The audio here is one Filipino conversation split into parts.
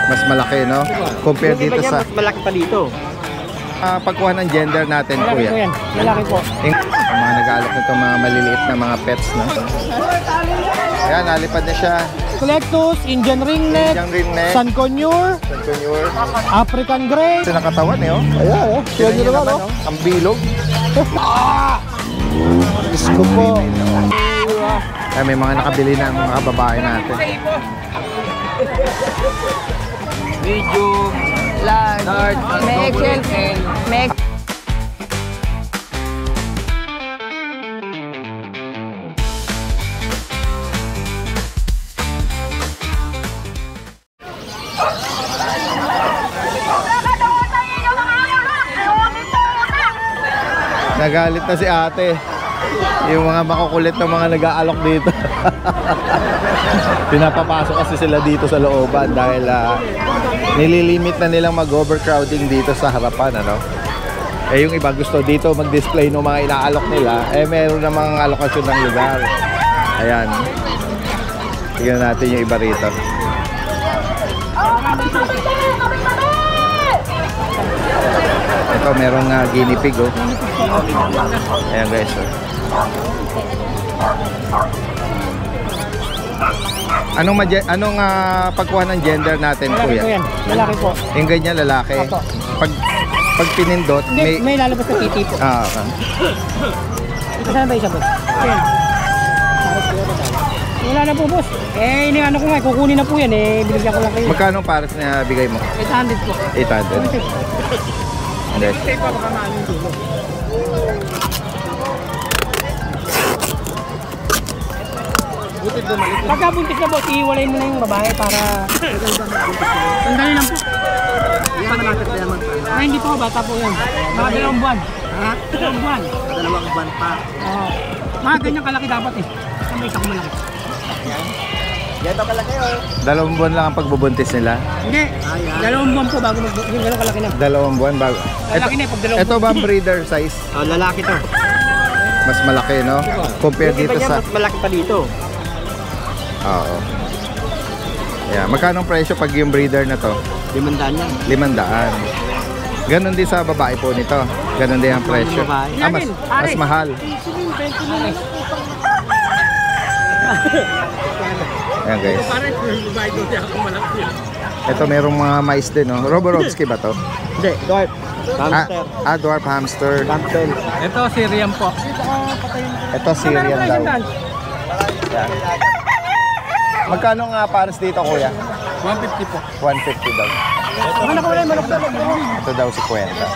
Mas malaki, no? Compare dito sa... mas malaki pa dito. Pagkuha ng gender natin, Malaki kuya. po yan. Malaki po. Ang mga nag-aalok nito, mga maliliit na mga pets, no? Ayan, nalipad na siya. Collectus, Indian ringneck, Indian ringneck, San Conure, African Grey. Ito nakatawan, eh, oh. Ayan, oh. Tignan niyo naman, oh. Ang bilog. Diyos ko po. Ay, may mga nakabili ng mga babae natin. Medium, large, may XL, may Nagalit na si ate. Yung mga makukulit na mga nag-aalok dito. Pinapapasok kasi sila dito sa looban dahil nililimit na nilang mag-overcrowding dito sa harapan, ano? Eh yung iba gusto dito mag-display ng mga inaalok nila, eh meron namang alokasyon ng lugar. Ayan. Tignan natin yung iba rito. Ito merong guinea pig, oh. Ayan guys, oh. Anong pagkuha ng gender natin, Malaki kuya? po yan. Malaki po. Yung ganyan lalaki. Opo. Pag pinindot, May lalabas na titi po. Saan ba isa po? Ayan. Wala na po, boss. Eh, iniano ko nga, kukunin na po yan. Eh, binigyan ko lang kayo. Magkano pares na bigay mo? 800 po. 800. Okay. Pagkabuntis na boss, iiwalay mo na yung babae para... Sandali lang po. Ay, hindi po, bata po yan. Mga 2 buwan. Ha? 2 buwan. 2 buwan pa. Oo. Mga ganyan kalaki dapat eh. Saan may isa ko malaki? Ganito kalaki oh. 2 buwan lang ang pagbubuntis nila. Hindi. 2 buwan po bago yung gano'ng kalaki na. 2 buwan bago. Kalaki na pag 2 buwan. Ito ba ang breeder size? Oh, lalaki to. Mas malaki, no? Compare Yung iba dito niya, sa... mas malaki pa dito. Oo. Yeah, magkano ang presyo pag yung breeder na to? 500 yan. 500. Ganon din sa babae po nito. Ganon din ang presyo. babae. Mas mahal. Ayan guys. Ito merong mga mais din, no? Roborovski ba to? Hindi, dwarf. Hamster. Dwarf hamster. Hamster. Ito, Syrian po. Ito Syrian daw. Yan. Magkano nga pares dito, kuya? 150 po. 150 daw. Manok wala yung manok daw. Ito daw si Kwenta.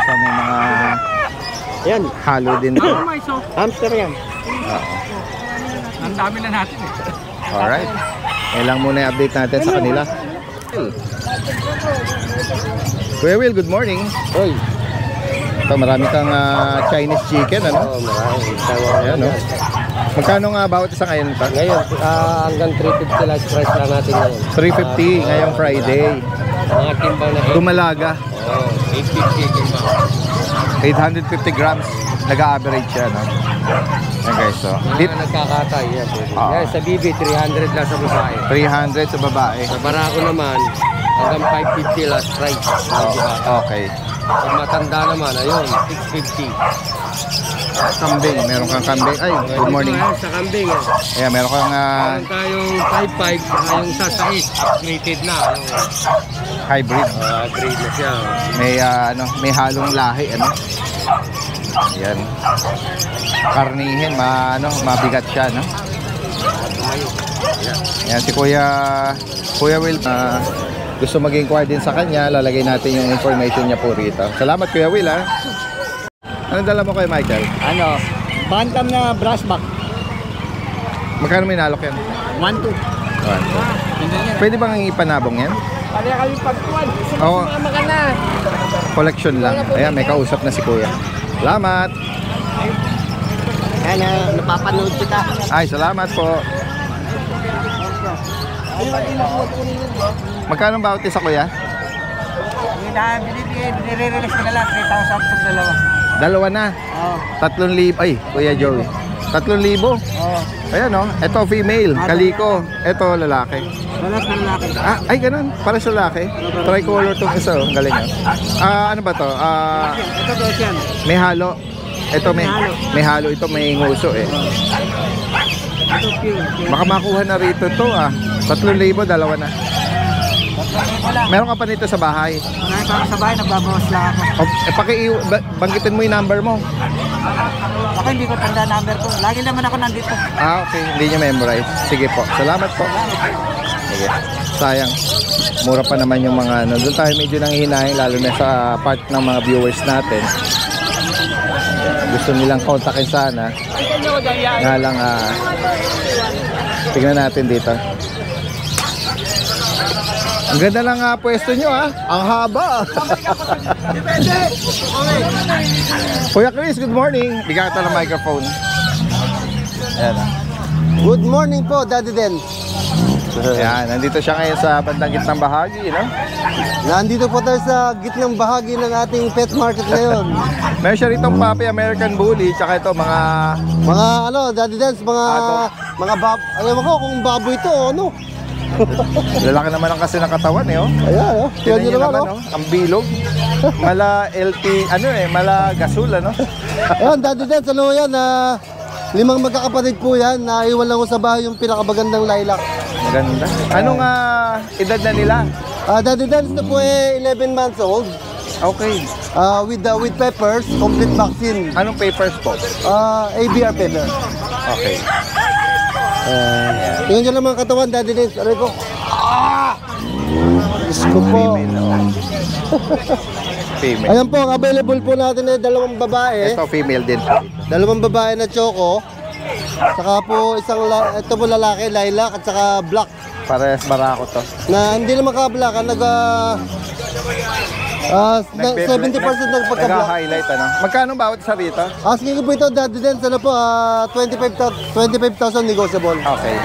So may mga Yan. halo din to. Hamster yan. Oo. Ang dami na natin eh. Alright. Yan lang muna yung update natin sa kanila. Kuya Will, good morning. Hoy. Ito, marami kang Chinese chicken, ano? Oo, marami. Ayan, no? Magkano nga bawat isa ngayon pa? Ngayon, hanggang 350 last price lang natin ngayon. 350 ngayong Friday. Mga timbang na Dumalaga. Oo, 850 timbang. 850 grams. Nag-a-average siya, no? Ayan guys, so. Dito nagkakatay yan. Yan, sa BB, 300 lang sa babae. 300 sa babae. Sa barako naman, hanggang 550 last price. Okay. Pag matanda naman, ayun, 650. Kambing, meron kang kambing. Ay, good morning. Sa kambing, yan. Ayan, meron kang Meron tayong 5.5, yung sasait, upgraded na. hybrid. Grade na siya. May may halong lahi, ano? Ayan. Karnihin, mabigat siya, no? Ayan, si Kuya Will, gusto mag-inquire din sa kanya, lalagay natin yung information niya po rito. Salamat Kuya Will, ha? Anong dala mo kay Michael? Ano? Bantam na brass back. Magkano may nalok yan? 1-2. Pwede bang ipanabong yan? Kaya kami pagkuhan. Oo. Sumama ka na. Collection lang. Ayan, may kausap na si Kuya. Salamat! Kaya napapanood kita. Ay, salamat po. Magkano bawat isa, Kuya? Nire-release ko na lang 3,000 sa dalawa. Dalawa na. Oo. 3,000. Ay, Kuya Joey. 3,000. Oo. Ayan oh. Ito female, kaliko. Ito lalaki. Balas ng laki. Ah, ay ganun. Para sa lalaki. Tricolor tong isa oh. Galing ah. Ano ba to? Ito Persian. May halo. Ito may halo. Ito may nguso eh. Ito pure. Baka makuha na rito to ah. 3,000, dalawa na. Meron ka pa nito sa bahay. Ngayon pa sa bahay, nagbabawas lang ako. Banggitin mo yung number mo. Ako hindi ko tanda number ko. Lagi naman ako nandito. Ah, okay. Hindi nyo memorize. Sige po. Salamat po. Sige. Sayang. Mura pa naman yung mga ano. Doon tayo medyo nanghihinahin lalo na sa part ng mga viewers natin. Gusto nilang kontakin sana. Nga lang tignan natin dito. Ang ganda lang pwesto nyo ah. Ang haba. Kuya Chris, good morning. Bigyan kita ng microphone. Ayan ah. Good morning po, Daddy Den. Ayan, nandito siya ngayon sa bandang gitnang bahagi, no? Nandito po tayo sa gitnang bahagi ng ating pet market ngayon. Meron siya ritong puppy American Bully, tsaka ito mga Mga Daddy Den, alam mo ko kung baboy ito o ano. lalaki naman ang kasi ng katawan eh, oh. Ayan, Tignan nyo nyo naman, naman, oh. Ang bilog. Mala LT, mala gasol, ano? Ayan, Daddy Den, ano yan, 5 magkakapatid po yan. Naiwan lang ko sa bahay yung pinakabagandang lilac. Maganda. Anong edad na nila? Daddy Den, ito po 11 months old. Okay. With peppers, complete vaccine. Anong papers po? ABR paper. Okay. Tingnan nyo naman katawan, Daddy Den. Aray ko. Diyos ko po. Female, oh. Female. Ayan po, ang available po natin ay 2 babae. Ito female din po. 2 babae na choco. Saka po ito po lalaki, lilac at saka black. Parehas barako to. Na hindi naman ka-black, 70% nagpagka-black. Nag-highlight, ano? Magkano bawat isa rito? Asking ko po ito, Daddy Den, sana po 25,000 negotiable. Okay.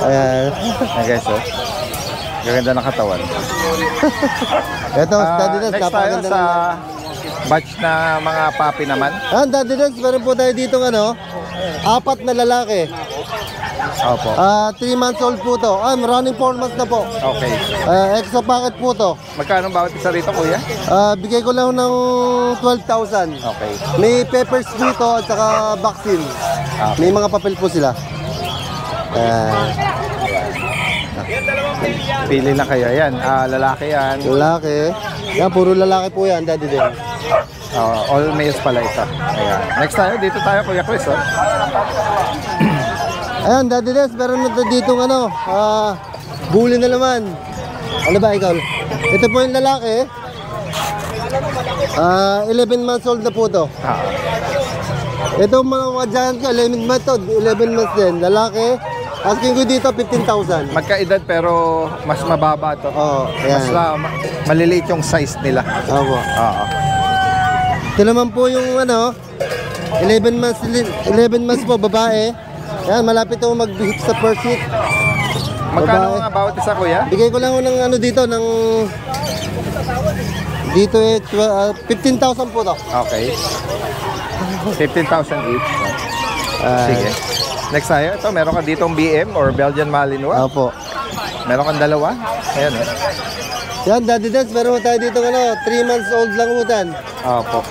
Ayan. Guys, oh. Gaganda ng katawan. Ito, Daddy Den, Next tayo sa batch na mga puppy naman. Daddy Den, meron po tayo dito 4 na lalaki. Opo. 3 months old po to. Running 4 months na po. Okay. Extra packet po to. Magkano bawat isa rito, kuya? Bigay ko lang ng 12,000. Okay. May peppers dito at saka vaccine. May mga papel po sila. Pili na kayo. Yan, lalaki yan. Lalaki. Yan, puro lalaki po yan, Daddy Den. All males pala ito. Ayan. Next tayo, dito tayo, Kuya Chris. Oh. Ayan, Daddy Den, meron na dito bully na naman. Ano ba, ikaw? Ito po yung lalaki. 11 months old na po to. Ito mga giant ko, 11 months to, 11 months din. Lalaki. Asking ko dito 15,000. Magkaedad pero mas mababa to. Oo, ayan. Mas maliliit yung size nila. Opo. Oo. Ito naman po yung 11 months po, babae. Yan, malapit ako mag-hit sa first hit. Magkano nga bawat isa, kuya? Bigay ko lang ng dito, dito 15,000 po to. Okay. 15,000 each. Sige. Next tayo, ito meron ka ditong BM or Belgian Malinois. Opo. Meron kang dalawa. Ayan eh. Yan, Daddy Dance, meron tayo dito 3 months old lang utan. Opo.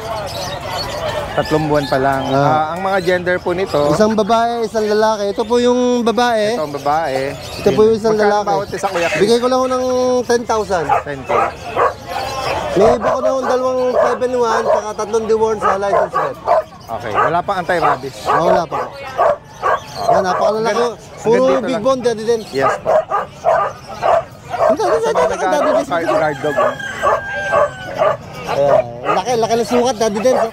3 buwan pa lang. Ang mga gender po nito, Isang babae, isang lalaki. Ito po yung babae. ito ang babae. Ito po yung isang Magkano lalaki. bawat isa, kuya? Bigay ko lang ng 10,000. 10K. May iba ko na yung 2 7-1 saka 3 deworn sa license plate. Okay. Wala pang anti-rabies. Wala pa po. Yan, napakalalaki. Puro dito big lang. bone, Daddy Dance. Yes po. Sa mga guard dog. Laki ng sukat, Daddy Dance.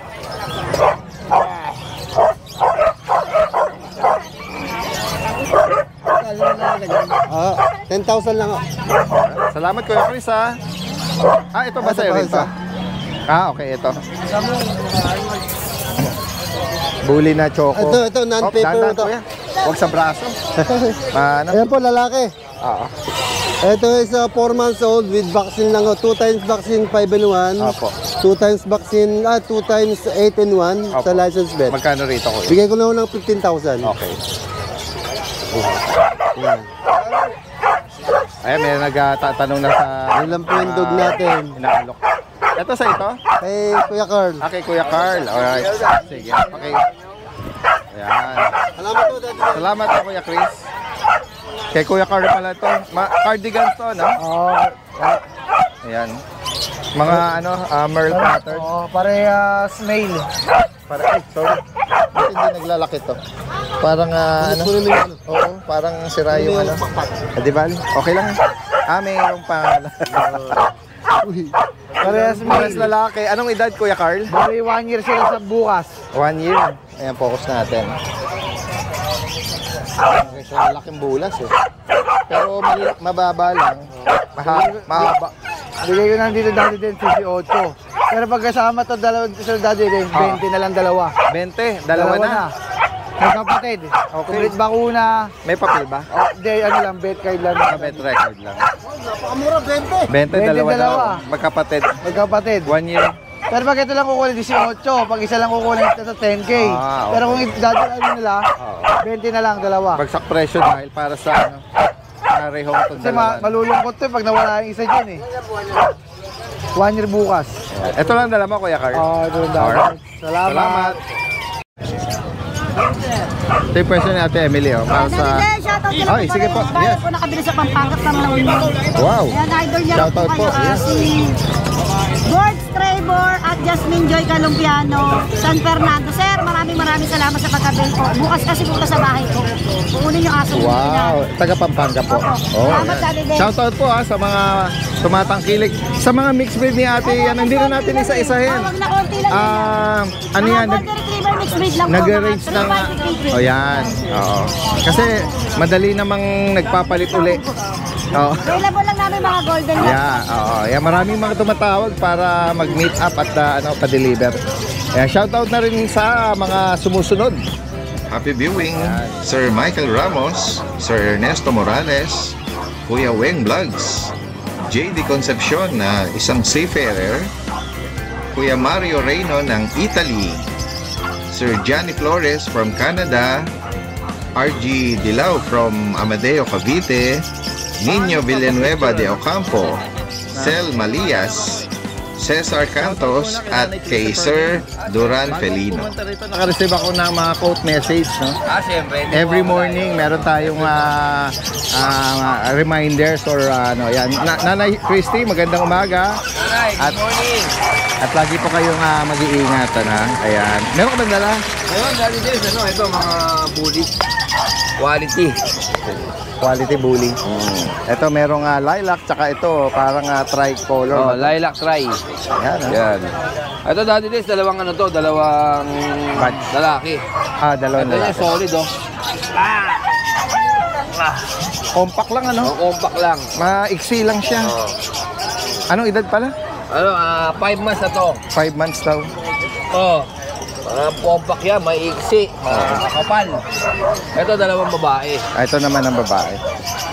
10,000 lang. Salamat, Kuya Chris, ha. Ito ba sa'yo rin to? Okay, ito. Bully na choco. Ito, non-paper Dahan-dahan, ito. kuya. Huwag sa braso. Ayan po, lalaki. Oo. Ito is 4 months old with vaccine lang. 2 times vaccine, 5-in-1. Opo. 2 times vaccine, 2 times 8 in 1 Opo. sa license bet. Magkano rito ko? Bigay ko na ng 15,000. Okay. Yan. Ayan, may nagtatanong na sa... Yan lang po yung dog natin. Inaalok. Ito sa ito? Kay Kuya Carl. Okay, Kuya Carl. Alright. Sige. Okay. Ayan. Salamat po, Daddy. Salamat po, Kuya Chris. Kay Kuya Carl pala ito. Cardigans to, no? Oo. Ayan. Mga ano, Merle pattern. Oo, parehas male. Para, ay, sorry. Bakit hindi naglalaki to? Parang, ano? Oo, parang sira yung ano. Di ba? Okay lang. Mayroong pangalan. Parehas Pares male. lalaki. Anong edad, Kuya Carl? Bali 1 year sila sa bukas. 1 year. Ayan, focus natin. Okay, so malaking bulas eh. Pero mababa lang. Mahaba. Bigay ko na dito dati din 18. Pero pag kasama to dalawa sa dati din, 20 na lang dalawa. 20, dalawa na. Magkapatid. Okay. Complete bakuna. May papel ba? Hindi, ano lang, bet card lang. Bet record lang. Napakamura, 20. 20, dalawa. dalawa. Magkapatid. Magkapatid. 1 year. Pero pag ito lang kukunin 18, pag isa lang kukunin ito sa 10K. Ah, okay. Pero kung dati ano nila, Oo. 20 na lang dalawa. Bagsak presyo dahil para sa ano, parehong itong Kasi dalawa. malulungkot to pag nawala yung isa dyan eh. 1 year bukas. Ito lang dala mo, Kuya Carl. Ito yung Alright. Salamat. Salamat. Ito yung person ni Ate Emily, oh, para sa... Ay, sige po. Yes. Po nakabili sa Pampanga ng Launa. Wow. Yan, idol niya Shoutout po. Yes. Si George Trevor at Jasmine Joy Calumpiano, San Fernando. Sir, maraming salamat sa pagkabil po. Bukas kasi punta sa bahay ko. Kukunin yung aso mo. Wow, taga Pampanga po. Opo. Oh, Salamat, yan. Daddy Des. Shoutout po sa mga tumatangkilik. Sa mga mixed breed ni ate, yan, hindi na natin isa-isahin. Tawag na konti lang Ano yan? Mga Golden Retriever mixed breed lang po. Nag-range ng... Oh, yan. Oo. Kasi madali namang nagpapalit uli. Oo. Available lang namin mga golden lang. Yeah, oo. Yeah, maraming mga tumatawag para mag-meet up at pa-deliver. Yeah, shoutout na rin sa mga sumusunod. Happy viewing, Sir Michael Ramos, Sir Ernesto Morales, Kuya Weng Vlogs, JD Concepcion na isang seafarer, Kuya Mario Reyno ng Italy, Sir Johnny Flores from Canada, RG Dilao from Amadeo Cavite, Nino Villanueva de Ocampo, Cel Malias, Cesar Cantos at kay Sir Duran Felino. Naka-receive ako ng mga quote message, no? Siyempre. Every morning meron tayong reminders or ano, yan. Nanay Christy, magandang umaga. Nanay, At- good morning. At lagi po kayong mag-iingatan, ha? Ayan. Meron ka bang dala? Ngayon, Daddy Des, ito mga bully. Quality. Quality bully. Ito merong lilac, tsaka ito parang tricolor. Lilac try. Yan, ha? Yan. Ito, Daddy Des, dalawang Batch. lalaki. Dalawang Ito yung lalaki. solid, oh. Compact lang, ano? Compact lang. Maiksi lang siya. Anong edad pala? 5 months na to. 5 months daw. Oh. Compact yan, may iksi, makapal. Ito, dalawang babae. Ito naman ang babae.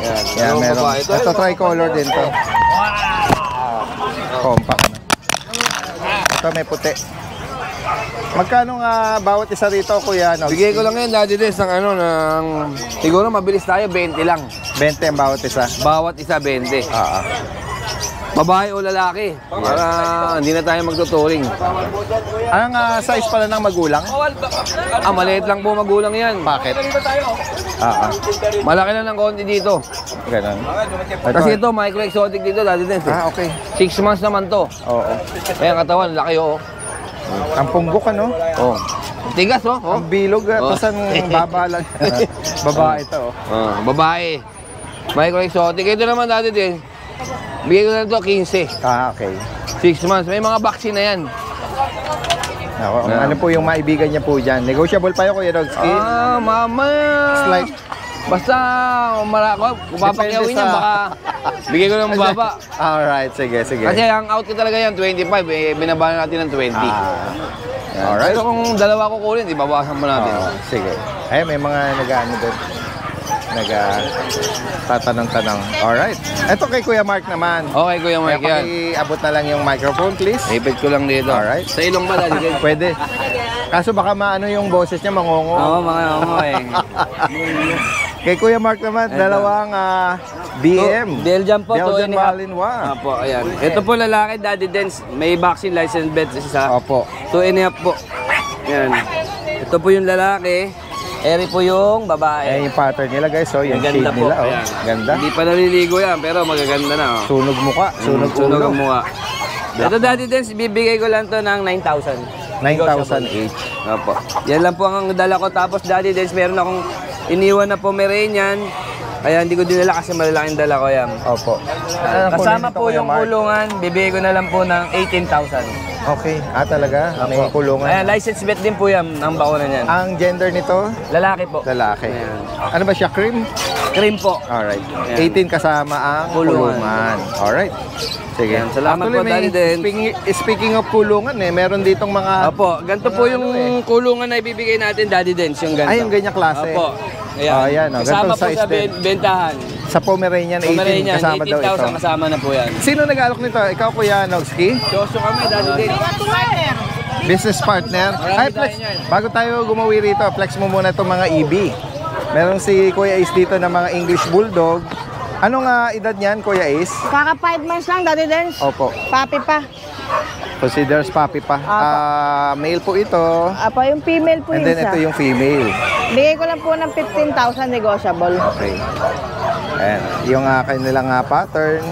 Yan, Yan, dalawang meron. babae. Ito tricolor din to. Compact. Ito may puti. Magkano nga bawat isa rito, kuya? No? Bigay ko lang yan, Daddy Des, siguro mabilis tayo, 20 lang. 20 ang bawat isa. Bawat isa, 20. Babae o lalaki, para hindi na tayo magtuturing. Anong size pala ng magulang? Maliit lang po magulang yan. Bakit? Malaki lang ng konti dito. Ganun. Kasi ito, micro-exotic dito, Daddy Des. Okay. 6 months naman to. Oo. Kaya ang katawan, laki, oh. Ang punggok, ano? Oh. Tigas, oh. Ang bilog, Oh. tasan baba lang. Babae ito, oh. Babae. Micro-exotic. Ito naman, Daddy Des. Bigay ko na ito, 15. Okay. 6 months. May mga vaccine na yan. Ako, ano po yung maibigan niya po dyan? Negotiable pa yun, Kuya Dogski? Mama. Slight. Basta, kung papakyawin Depende niya, sa- baka bigay ko ng mababa. Alright, sige, sige. Kasi ang out ko talaga yan, 25. Binaba natin ng 20. Yan. Alright. Pero kung dalawa ko kunin, ibabawasan mo natin. Sige. Ay, may mga nag-ano doon. tatanong-tanong. Alright. Ito kay Kuya Mark naman. Okay, Kuya Mark, yan. Abot na lang yung microphone, please. Ipit ko lang dito. Alright. Sa ilong ba, Daddy Den? Pwede. Kaso baka maano yung boses niya, mangongo. Oo, mga eh. Kay Kuya Mark naman, dalawang BM. Belgium po, Belgian 2.5. Malinois. Opo, ayan. Ito po lalaki, Daddy Dens. May vaccine license bet isa. Opo. 2.5 po. Yan. Ito po yung lalaki. Eri po yung babae. Ayan yung pattern nila, guys. So, yung Maganda shade po. nila. Oh. Ayan. Ganda. Hindi pa naliligo yan, pero magaganda na. Oh. Sunog muka. Sunog Sunog ulo. ang mukha. Ito, Daddy Dens, bibigay ko lang to ng 9,000. 9,000 each. Opo. Yan lang po ang dala ko. Tapos, Daddy Dens, meron akong iniwan na Pomeranian. Kaya hindi ko dinala kasi malalaking dala ko yan. Opo. Kasama po yung kulungan, bibigay ko na lang po ng 18,000. Okay. Talaga? May kulungan. Ayan, license bet din po yan, ang bakuna niyan. Ang gender nito? Lalaki po. Lalaki. Ayan. Ano ba siya? Cream? Cream po. Alright. Ayan. 18 kasama ang Kulungan. kulungan. Alright. Sige. Ayan, salamat Actually, po, Daddy Den. Speaking of kulungan, meron ditong mga... Opo, ganito po yung kulungan na ibibigay natin, Daddy Dens, yung ganito. Ay, yung ganyang klase. Opo. Ayan, Kasama gantong po size sa din. bentahan. Sa Pomeranian, 18 Pomeranian, kasama daw ito. 18,000 kasama na po yan. Sino nag-aalok nito? Ikaw, Kuya Nogski? Soso kami, Daddy Dens. Business partner? Marami Ay, flex. tayo niyan. Bago tayo gumawi rito, flex mo muna itong mga EB. Meron si Kuya Ace dito ng mga English Bulldog. Anong edad niyan, Kuya Ace? Kaka 5 months lang, Daddy Dens. Opo. Papi pa. Considers puppy pa. Male po ito. Apa, yung female po And yun then ito yung female. Bigay ko lang po ng 15,000 negotiable. Okay. Ayan. Yung kanilang pattern.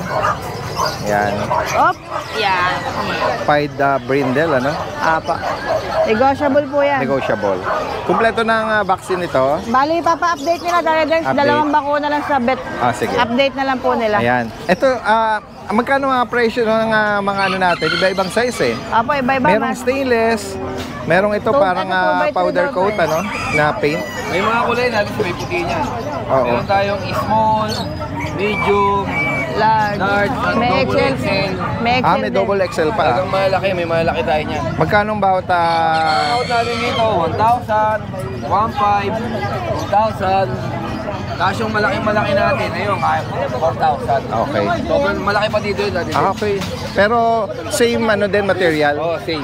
Yan. Op! Yan. Pied brindle, ano? Apa. Negotiable po yan. Negotiable. Kumpleto ng vaccine ito. Bali, papa-update nila, Daddy Dens. Update. Dalawang bakuna lang sa vet. Sige. Update na lang po nila. Ayan. Ito, magkano mga presyo ng mga ano natin? Iba-ibang size eh. Apo, iba-iba. Merong stainless. Merong ito So, parang ano po ba ito, powder Dodoy? coat, ano? Na paint. May mga kulay natin sa may puti niyan. Oo. Meron tayong small, medium, Large. large, May double XL. XL. May XL May din. double XL pa. Talagang malaki, may malaki tayo niyan. Magkano ang bawat Out natin dito, 1,000, 1,500, 2,000. Tapos yung malaki-malaki natin, ayun, kaya 4,000. Okay. Sobrang malaki pa dito yun. Okay. Pero same ano din material? Oo, same.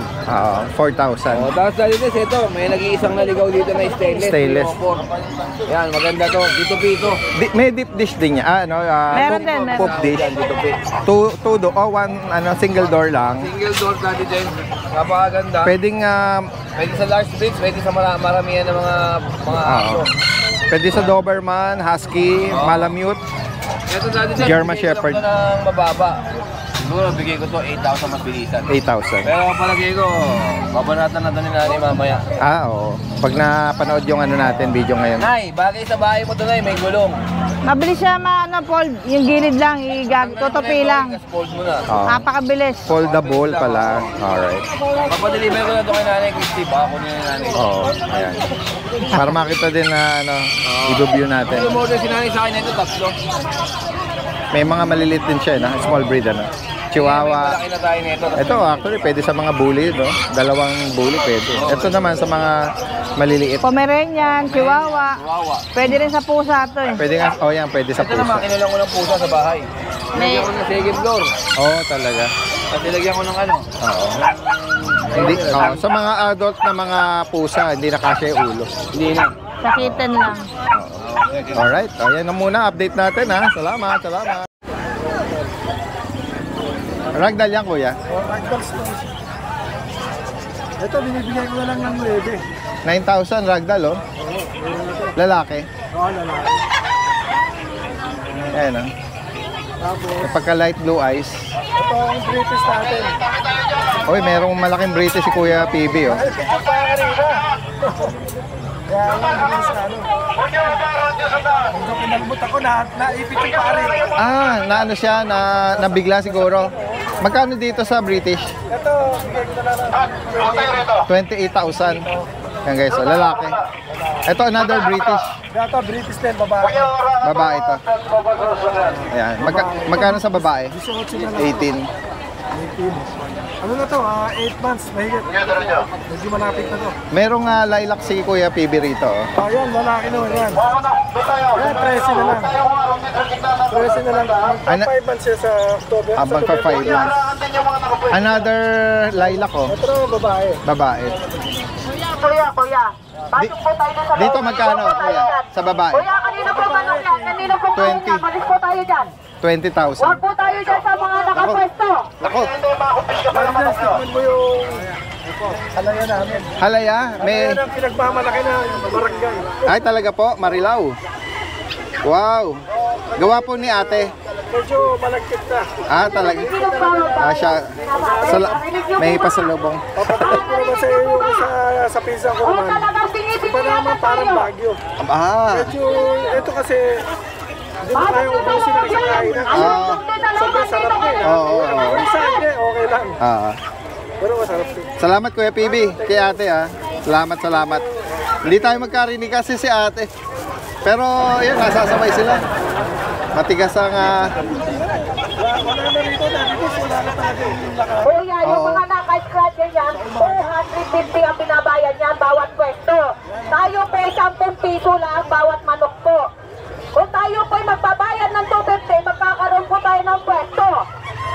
4,000. Tapos dahil ito, may nag-iisang naligaw dito na stainless. Stainless. Yan, maganda to. Dito-pito. May deep dish din niya. Meron din, meron. Poop dish. Yan, dito-pito. Two door. One single door lang. Single door dati din. Napakaganda. Pwedeng Pwede sa large breeds, pwede sa maramihan ng mga aso. pwede sa Doberman, Husky, Malamute. Ito dati din, German bigay ko lang Shepherd. to ng mababa. Siguro bigay ko to 8,000 mas bilisan. 8,000. Pero palagay ko, babanatan na to ni Nani mamaya. Oo. Pag napanood yung ano natin video ngayon. Nay, bagay sa bahay mo to, Nay, may gulong. Mabilis siya fold. Yung gilid lang, tutupi lang. Fold mo na. Oo. Napakabilis. Foldable pala. Alright. Papadeliver ko na to kay Nanay Christy. Baka ko niya yung Nanay. Oo. Ayan. Para makita din na i-review natin. Yung model si Nanay sa akin na ito, tatlo. May mga maliliit din siya, small breed, May Chihuahua. malaki na tayo nito. Ito actually pwede sa mga bully, no? Dalawang bully pwede. Ito naman sa mga maliliit. Pomeranian, Chihuahua. Wawa. Pwede rin sa pusa to eh. Pwede nga, yan, pwede sa Ito naman, pusa. kinilang ko ng pusa sa bahay. May- Nilagyan ko ng second floor. Oo, talaga. At nilagyan ko ng ano. Oo. Hindi, sa mga adult na mga pusa, hindi na kasya yung ulo. Hindi na. Sa kitten lang. Alright, ayan na muna, update natin ha. Salamat. Ragdoll yan, kuya. Ito, binibigay ko na lang ng 9. 9,000 ragdoll, oh. Lalaki. Oo, lalaki. Ayan, oh. Pagka light blue eyes. Ito ang British natin. Uy, merong malaking British si Kuya PB, oh. Ay, picture pa ka rin ba? Kaya nga, bigyan sa ano. Hanggang pinagmut ako, naipit yung pare. Naano siya, nabigla siguro. Magkano dito sa British? Ito, bigyan ko na lang. 28,000. Yan guys, oh, lalaki. Ito another British. Ito, British din, babae. Babae ito. Ayan. Magkano sa babae? 18 na lang. 18. Ano na to? 8 months, mahigit. Medyo malapit na to. Merong lilac si Kuya PB rito. Oh. Yan, lalaki naman yan. Yan, 13 na lang. 13 na lang. Ano? 5 months siya sa October. Abang for 5 months. Another lilac, oh. Ito, babae. Babae. Kuya. Pasok po tayo sa Dito magkano, Kuya? Sa babae? Kuya, kanina po manok yan. Kanina po 20. yan. Malis po tayo dyan. 20,000. Huwag po tayo dyan sa mga nakapwesto. Ako, Tikman mo yung halaya namin. halaya, may... Yan ang pinagmamalaki na barangay. Ay, talaga po, Marilao. Wow. Gawa po ni ate. Medyo malagkit na. Talaga. Siya, may pasalubong. Papatay ko naman sa iyo yung sa pizza ko naman. Iba naman parang Baguio. Medyo, ito kasi, hindi mo kayang ubusin ng isang kainan. Sobrang sarap din. Oo. Isa hindi, okay lang. Pero masarap din. Salamat Kuya PB, kay ate Salamat. Hindi tayo magkarinig kasi si ate. Pero yun, nasasabay sila. Matigas ang... Wala na rito, wala na talaga yung lakas. Kuya, yung mga naka-scratcher yan, 450 ang binabayad niyan bawat pwesto. Tayo po 10 piso lang bawat manok po. Kung tayo po ay magbabayad ng 250, magkakaroon po tayo ng pwesto.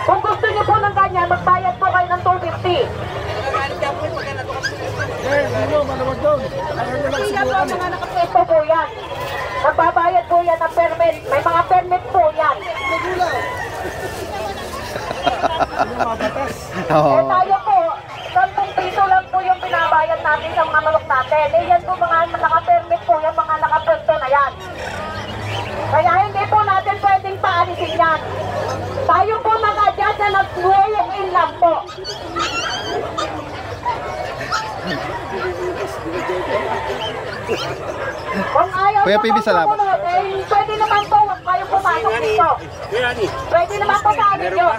Kung gusto niyo po ng ganyan, magbayad po kayo ng 250. Maluwag doon. Ayaw nyo lang Kaya po subukan. mga nakapwesto po yan. Magbabayad po yan ng permit. May mga permit po yan. Eh tayo po, 10 piso lang po yung binabayad natin sa mga manok natin. Eh yan po mga naka-permit po, yung mga nakapwesto na yan. Kaya hindi po natin pwedeng paalisin yan. Tayo po mag-adjust na nag-swearing lang po. Kung ayaw Kuya nyo PB, po salamat. sumunod, pwede naman po, huwag kayong pumasok dito. Pwede naman po sa amin yun.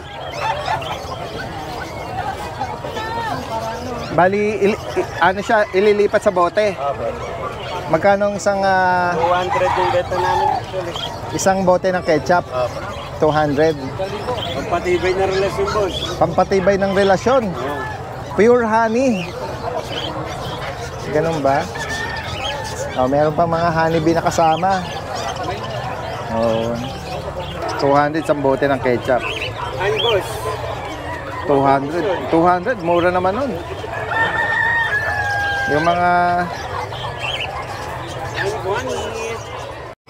Bali, ano siya, ililipat sa bote. Magkano ang isang... 200 yung beta namin actually. isang bote ng ketchup? 200. Pagpatibay na relasyon, boss. Pampatibay ng relasyon. Pure honey. Ganun ba? Meron pa mga honeybee na kasama. 200 isang bote ng ketchup. Ano, boss? 200, mura naman nun. Yung mga...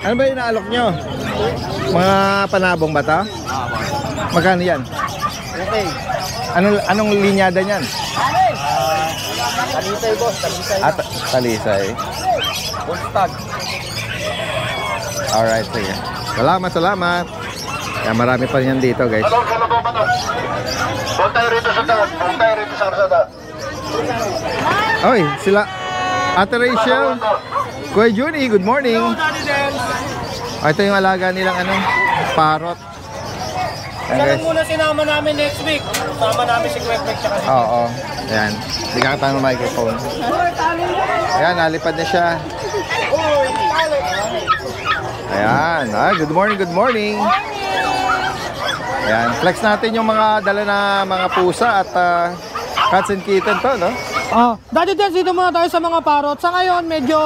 Ano ba yung naalok nyo? Mga panabong ba ito? Magkano yan? Okay. Anong linyada niyan? Talisay, boss. Talisay. Talisay. Bostag. Alright, sige. Salamat. Kaya marami pa rin yan dito, guys. Huwag tayo rito sa daan. Huwag tayo rito sa karsada. Oy, sila Ate Rachel, Kuya Juni, good morning. Ito yung alaga nilang parrot. Ayan, guys. Muna sinama namin next week. Sama namin si Kwek tsaka si... Oo. Ayan. Hindi ka katang ng microphone. Ayan, nalipad na siya. Ayan. Good morning. Ayan. Flex natin yung mga dala na mga pusa at cats and kitten to, no? Dati din, dito muna tayo sa mga parrot. Sa ngayon, medyo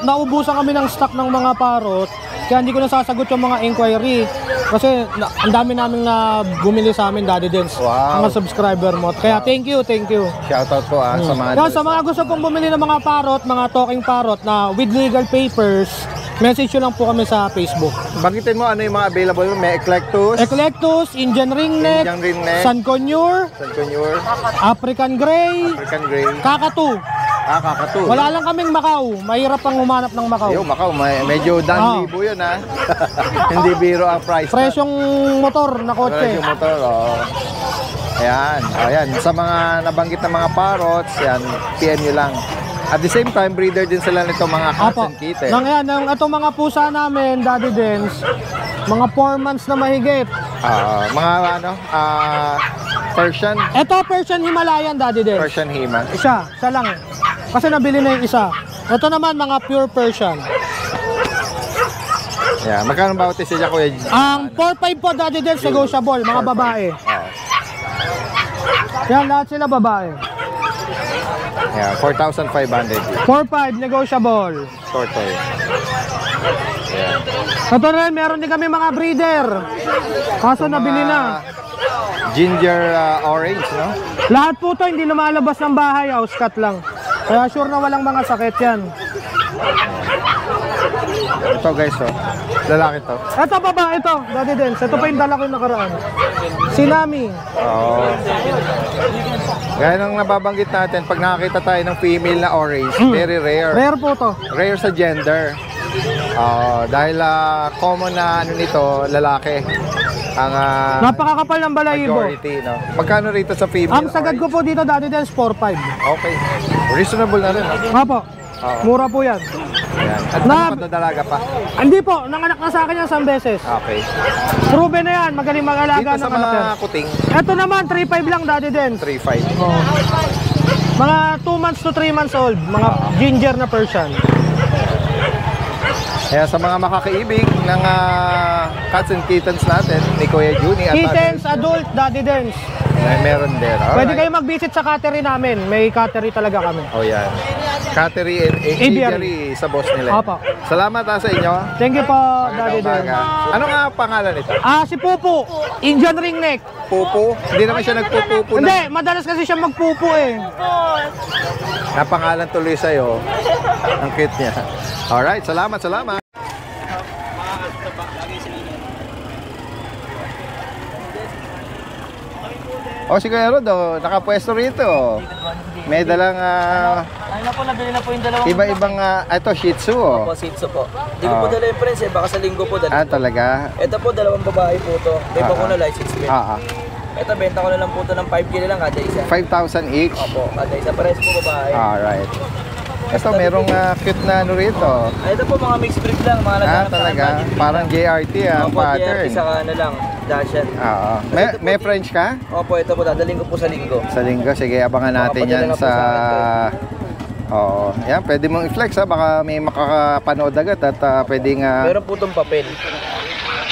naubusan kami ng stock ng mga parrot. Kaya hindi ko nasasagot yung mga inquiry. Kasi ang dami namin na bumili sa amin, Daddy Dens. Wow. Mga subscriber mo. Kaya thank you. Shoutout po sa mga... Yan, sa mga gusto pong bumili ng mga parrot, mga talking parrot na with legal papers, message nyo lang po kami sa Facebook. Banggitin mo ano yung mga available mo. May Eclectus, Eclectus, Indian Ringneck, Indian Ringneck, Sanconure, Sanconure, African Grey, African Grey, Kakatu. Kakatu. Wala lang kaming Macau. Mahirap pang humanap ng Macau. Yo, Macau, medyo libo yun ha. Hindi biro ang price. Presyong motor na kotse. Presyong motor, Ayan. Sa mga nabanggit na mga parrots, yan, PM nyo lang. At the same time, breeder din sila nito mga cats and kitten. Itong mga pusa namin, Daddy Dens, mga 4 months na mahigit. Mga Persian. Ito, Persian Himalayan, Daddy Dens. Persian Hima. Siya lang. Kasi nabili na yung isa. Ito naman, mga pure Persian. Yeah, magkano bawat isa dyan, Kuya? Ang 4-5 po, Daddy Dens, negotiable, mga babae. Yan, lahat sila babae. Yan, 4,500. 4-5, negotiable. Tortoy. Ito rin, meron din kami mga breeder. Kaso nabili na. Ginger orange, no? Lahat po to hindi lumalabas ng bahay, house cut lang. Kaya sure na walang mga sakit yan. Ito guys, oh. Lalaki to. Ito baba, ito, Daddy Dens. Ito pa yung dala ko yung nakaraan. Si Nami. Oo. Gaya ng nababanggit natin, pag nakakita tayo ng female na orange, very rare. Rare po to. Rare sa gender. Dahil common na ano nito, lalaki. Ang Napakakapal ng balahibo. majority, no? Magkano rito sa female? Ang sagad ko po dito, Daddy Dens, 4-5. Okay. Reasonable na rin, no? Opo. Mura po yan. Ayan. At Na- ano pa to, dalaga pa? Hindi po, nanganak na sa akin yan 1 beses. Okay. Proven na yan, magaling mag-alaga Dito sa ng anak yan. mga kuting, Ito naman, 3-5 lang, Daddy Dens. 3,500. Mga 2 months to 3 months old, mga ginger na Persian. Kaya sa mga makakaibig ng cats and kittens natin, ni Kuya Juni at Kittens, adult, Daddy Dens. meron din. Pwede kayo mag-visit sa cattery namin. May cattery talaga kami. Oh, yan. Cattery and aviary sa boss nila. Opo. Salamat sa inyo. Thank you po, Daddy Magandang Dens. umaga. Ano nga pangalan nito? Si Pupu, Indian ringneck. Pupu? Hindi naman siya nagpupupu na. Hindi, madalas kasi siya magpupu eh. Napangalan tuloy sa'yo. Ang cute niya. Alright, salamat. Si Kuya Rod, nakapwesto rito. May dalang Ay na po, nabili na po yung dalawang iba-ibang ito, Shih Tzu. po, Shih Tzu po. Hindi ko po dala yung friends baka sa linggo po dala. Talaga? Ito po, dalawang babae po to. May pa ko na license plate. Ito, benta ko na lang po to ng 5K na lang kada isa. 5,000 each? Opo, kada isa. Pares po babae. Alright. Ito, merong cute na ano rito. Ito po, mga mixed breed lang. Mga naghanap Talaga? sa Parang JRT ang Opo, pattern. JRT saka ano lang, Dashan. May French ka? Opo, ito po, dadaling ko po sa linggo. Sa linggo, sige, abangan natin yan Makapadala na po sa... sa yan, pwede mong i-flex baka may makakapanood agad at pwedeng Meron po itong papel.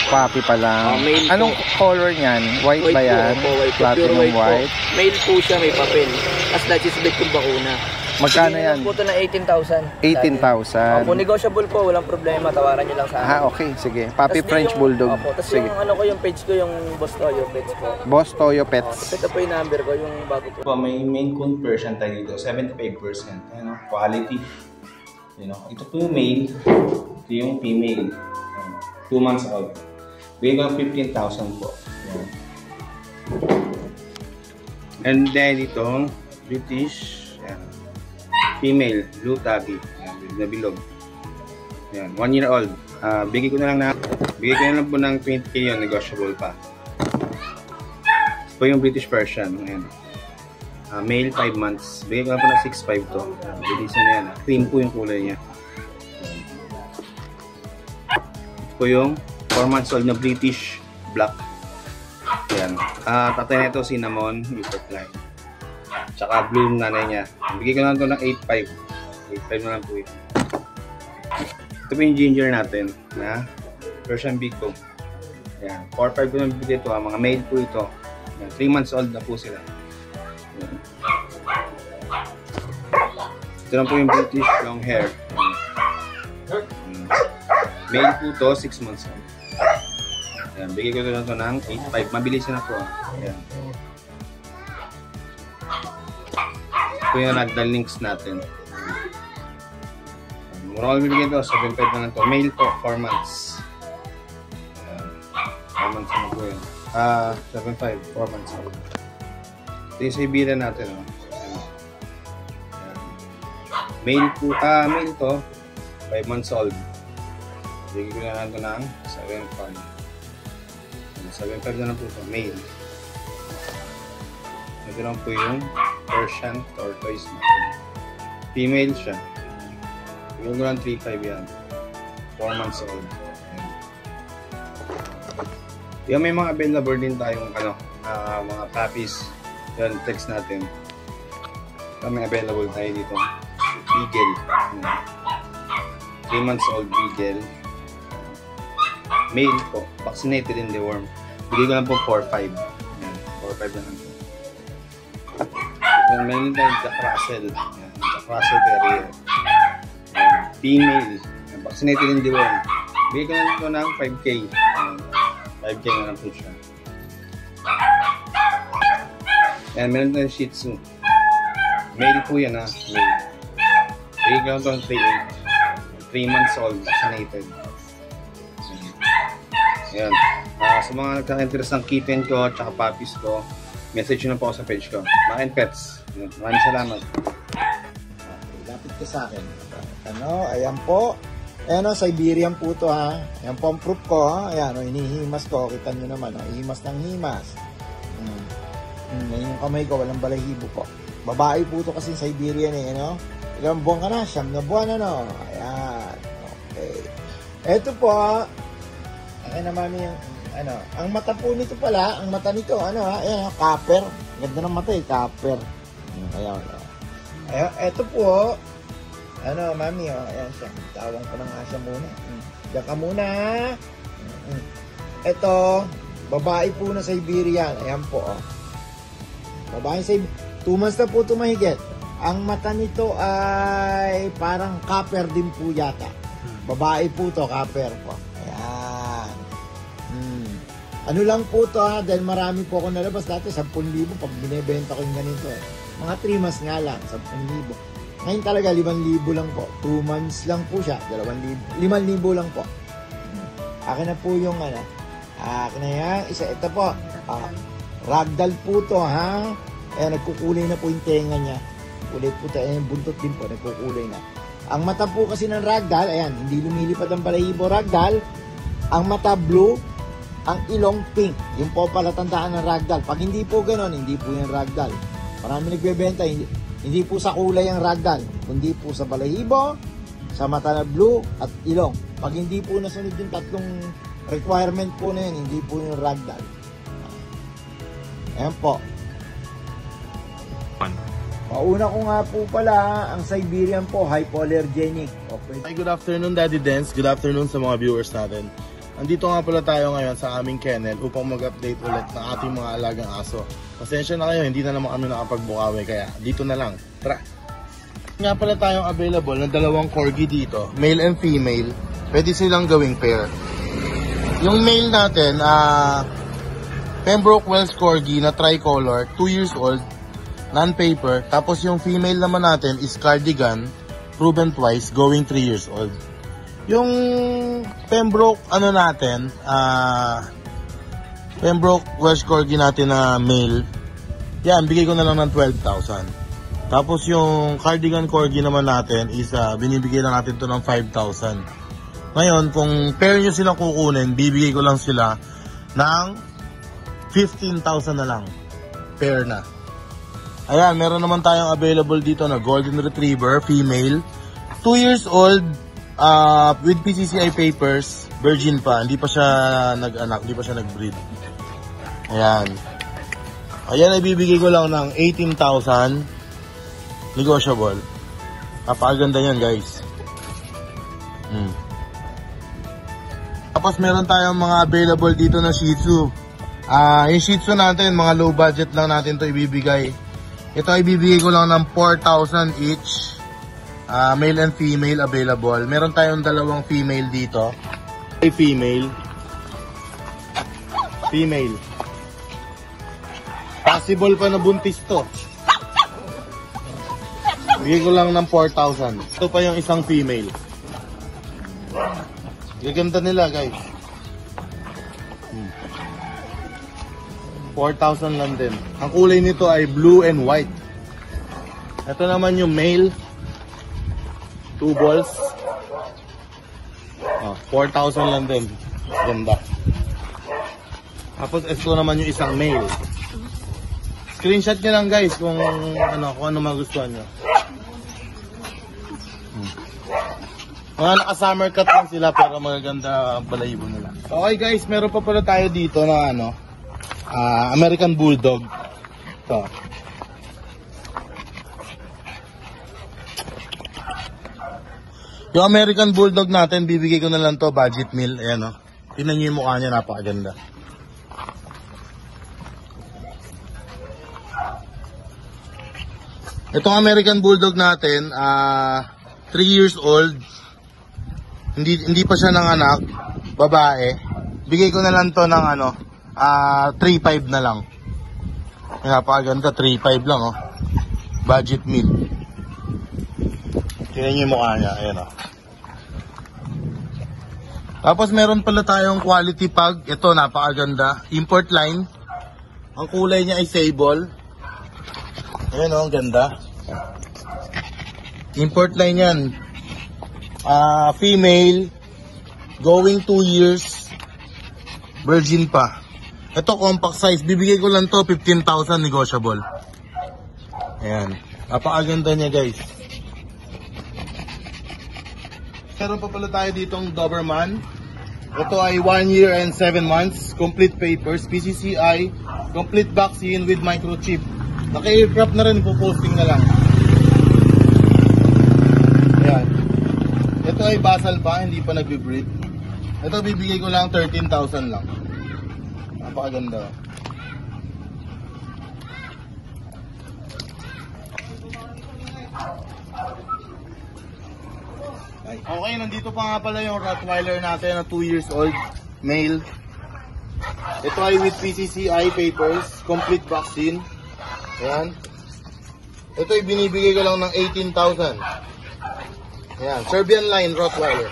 papi pa lang. Male Anong color niyan? White ba yan? Po, white po. Platinum Pure white? po. Male po siya, may papel. As license plate yung bakuna. Magkano yan? po ito na 18,000. 18,000. Opo, negotiable po, walang problema, tawaran nyo lang sa akin. Okay, sige. Papi Tas French yung- Bulldog. Opo, tapos Sige. yung ano ko, yung page ko, yung Boss Toyo page ko. Boss Toyo Pets. Ito po yung number ko, yung bago po. May main coon Persian tayo dito, 75%. Ano, quality. Ito po yung male, ito yung female. 2 months old. Bigay ko ng 15,000 po. Ayan. And then itong British, ayan. Female, blue tabby, ayan, na bilog. Ayan, 1 year old. Bigay ko na lang po ng 20k yun, negotiable pa. Ito po yung British Persian. Ayan. Male 5 months. Bigay ko lang po ng 6'5 to. Bilisan na yan. Cream po yung kulay niya. Ito po yung 4 months old na British Black. Ayan. Tatay na ito, cinnamon, butterfly. Tsaka blue yung nanay niya. Bigay ko lang ito ng 8'5. 8'5 na lang po ito. Ito po yung ginger natin na Persian Big Dog. Ayan. 4'5 ko na bigay ito. Mga male po ito. Ayan. 3 months old na po sila. Ayan. Ito lang po yung British long hair. Male po to, 6 months old. Ayan, bigay ko lang ito ng 8'5. Mabilis na po. Ayan. Ito yung nagdal links natin. Mura ko bibigyan ito, 7'5 na lang ito. Male to, 4 months. Ayan. 4 months na po yun. 7'5, 4 months old. Ito yung Siberian natin. Ayan. Male po, male to, 5 months old. Bigay ko na lang ito ng 7'5. 7'5 na lang po ito, male. Ito lang po yung Persian tortoise natin. Female siya. Bigay ko lang 3'5 yan. 4 months old. Ayan. Yan, may mga available din tayong mga puppies. Yan, text natin. May available tayo dito. Beagle. 3 months old Beagle. Male po. Vaccinated in the worm. Bigay ko lang po 4'5. 4'5 na lang po. Yan, meron tayo Jack Russell. Yan, Jack Russell Terrier. Yan, female. Yan, vaccinated in Diwan. Bigay ko na ito ng 5K. Yan, 5K na lang po siya. Yan, meron tayong Shih Tzu. Male po yan, ha. Male. Bigay ko na ito ng 3 months old. Vaccinated. Yan. Sa mga nagka-interest ng kitten ko at puppies ko, message nyo na po ako sa page ko. Makin Pets. Maraming salamat. Okay, lapit ka sa akin. Ano, ayan po. Ayan o, Siberian po to ha. Ayan po ang proof ko ha. Ayan o, hinihimas ko. Kita nyo naman o, himas ng himas. Yung kamay ko, walang balahibo po. Babae po to kasi Siberian eh, ano? Ilang buwan ka na? 9 na buwan ano? Ayan. Okay. Ito po, ayan naman yung, ano, ang mata po nito pala, ang mata nito, ano ha, ayan, copper. Ganda ng mata eh, copper. Ayan, ayan, eto po, ano, mami, oh, ayan siya. Tawang ko na nga siya muna. Diyan ka muna. Eto, babae po na Siberian. Ayan po, oh. Babae Siberian. 2 months na po ito mahigit. Ang mata nito ay parang copper din po yata. Babae po to, copper po. Ayan. Ano lang po to ha, dahil marami po ako nalabas dati, 10,000 pag binibenta ko yung ganito eh. Mga 3 months nga lang, 10,000. Ngayon talaga, 5,000 lang po. 2 months lang po siya, 2,000. 5,000 lang po. Akin na po yung ano, akin na yan, isa, ito po. Ragdoll po to ha. Ayan, nagkukulay na po yung tenga niya. Kulay po tayo, yung buntot din po, nagkukulay na. Ang mata po kasi ng ragdoll, ayan, hindi lumilipad ang balahibo ragdoll. Ang mata blue, ang ilong pink. Yung po pala tandaan ng ragdoll. Pag hindi po ganon, hindi po yung ragdoll. Marami nagbebenta, hindi po sa kulay ang ragdoll, kundi po sa balahibo, sa mata na blue, at ilong. Pag hindi po nasunod yung tatlong requirement po na yun, hindi po yung ragdoll. Ayan po. Mauna ko nga po pala, ang Siberian po, hypoallergenic. Okay. Hi, good afternoon Daddy Dance. Good afternoon sa mga viewers natin. Andito nga pala tayo ngayon sa aming kennel upang mag-update ulit ng ating mga alagang aso. Pasensya na kayo, hindi na naman kami nakapagbukawi, kaya dito na lang. Tara! Nga pala tayong available ng 2 corgi dito, male and female. Pwede silang gawing pair. Yung male natin, Pembroke Welsh Corgi na tricolor, 2 years old, non-paper. Tapos yung female naman natin is Cardigan, proven twice, going 3 years old. Yung Pembroke ano natin, Pembroke Welsh Corgi natin na male, yan, bigay ko na lang ng 12,000. Tapos yung Cardigan Corgi naman natin is binibigay lang natin to ng 5,000. Ngayon, kung pair nyo silang kukunin, bibigay ko lang sila ng 15,000 na lang. Pair na. Ayan, meron naman tayong available dito na Golden Retriever, female. 2 years old, with PCCI papers, virgin pa. Hindi pa siya nag-anak, hindi pa siya nag-breed. Ayan. Ayan, ay bibigay ko lang ng 18,000. Negotiable. Napakaganda yan, guys. Tapos meron tayong mga available dito na Shih Tzu. Yung Shih Tzu natin, mga low budget lang natin to ibibigay. Ito ay ibibigay ko lang ng 4,000 each. Male and female available. Meron tayong 2 female dito. Female. Female. Possible pa na buntis to. Bigay ko lang ng 4,000. Ito pa yung isang female. Gaganda nila, guys. 4,000 lang din. Ang kulay nito ay blue and white. Ito naman yung male. 2 balls. 4,000 lang din. Ganda. Tapos ito naman yung isang male. Screenshot nyo lang, guys, kung ano magustuhan nyo. Mga naka-summer cut lang sila pero magaganda ang balahibo nila. Okay, guys, meron pa pala tayo dito na American Bulldog. Ito. Yung American Bulldog natin, bibigay ko na lang to, budget meal. Ayan, tingnan nyo yung mukha niya, napakaganda. Itong American Bulldog natin, 3 years old. Hindi pa siya nanganak, babae. Bigay ko na lang to ng 3.5 na lang. Napakaganda, 3.5 lang oh. Budget meal. Tingnan niyo yung mukha niya, ayan oh. Tapos meron pala tayong quality pug. Ito, napakaganda. Import line. Ang kulay niya ay sable. Ayan oh, ang ganda. Import line yan. Female. Going 2 years. Virgin pa. Ito, compact size. Bibigay ko lang to 15,000 negotiable. Ayan. Napakaganda niya, guys. Meron pa pala tayo ditong Doberman. Ito ay 1 year and 7 months. Complete papers. PCCI. Complete vaccine with microchip. Naka-aircraft na rin. Posting na lang. Ayan. Ito ay basal pa. Hindi pa nag-breed. Ito bibigay ko lang 13,000 lang. Napakaganda. Okay, nandito pa nga pala yung Rottweiler natin na 2 years old, male. Ito ay with PCCI papers, complete vaccine. Ayan. Ito ay binibigay ko lang ng 18,000. Ayan, Serbian line Rottweiler.